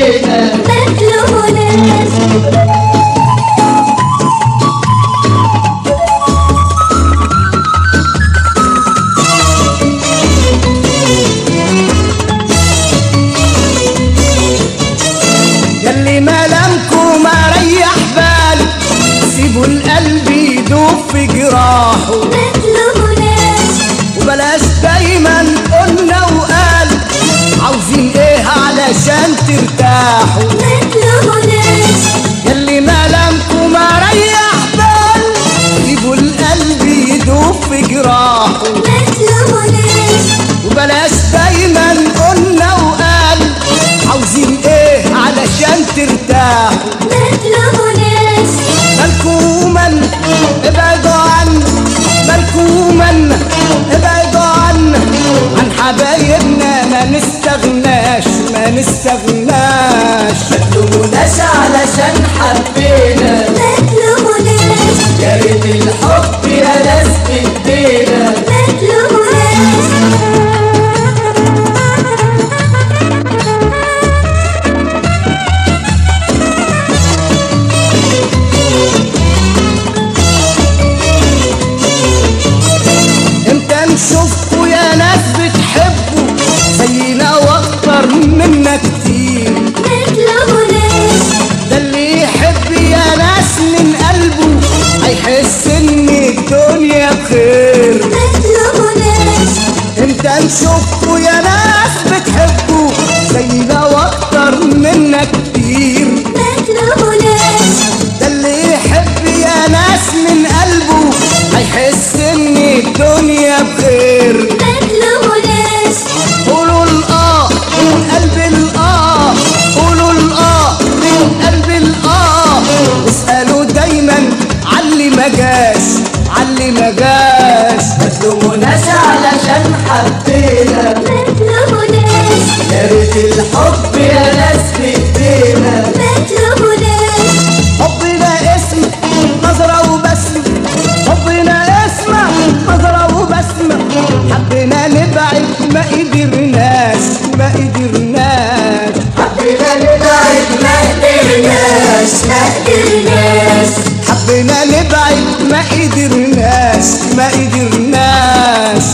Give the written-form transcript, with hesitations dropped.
حبينا ما تلوموناش. ياللي ملامكم اريح بالي سيبوا القلب يدوب في جراحه. ما تلوموناش. وبلاش دايما قلنا وقال عاوزين ايه علشان ترتاحوا. ما تلوموناش. ياللي ملامكم اريح بالي سيبوا القلب يدوب في جراحه. ما تلوموناش. وبلاش دايما قلنا وقال عاوزين ايه علشان ترتاحوا. ما تلوموناش. مالكوما ابعدوا عنا، مالكوما ابعدوا عنا عن حبايبنا ما نستغناش ما نستغناش. ما تلوموناش علشان حبينا، ما تلوموناش. يا ريت الحب يا ناس بايدينا. ما تلوموناش. امتى نشوفكوا يا ناس بتحبوا زينا واكتر منا كتير. ما تلوموناش. ده اللي يحب يا ناس من قلبه هيحس ان الدنيا بخير. ما تلوموناش. امتى نشوفكوا يا ناس بتحبوا زينا واكتر منا كتير. ما تلوموناش. ده اللي يحب يا ناس من قلبه هيحس ان الدنيا بخير. ما تلوموناش. قولوا الآه من قلب الآه، قولوا الآه من قلب الآه، اسألوا دايما عاللي ما جاش عاللي ما جاش. ما تلوموناش علشان حبينا، ما تلوموناش. يا ريت الحب يا ناس بايدينا. ما تلوموناش. حبنا اسم نظرة وبسمة، حبنا اسم نظرة وبسمة، حبنا نبعد ما قدرناش ما قدرناش. حبنا نبعد ما قدرناش ما قدرناش. حبنا نبعد ما قدرناش ما قدرناش.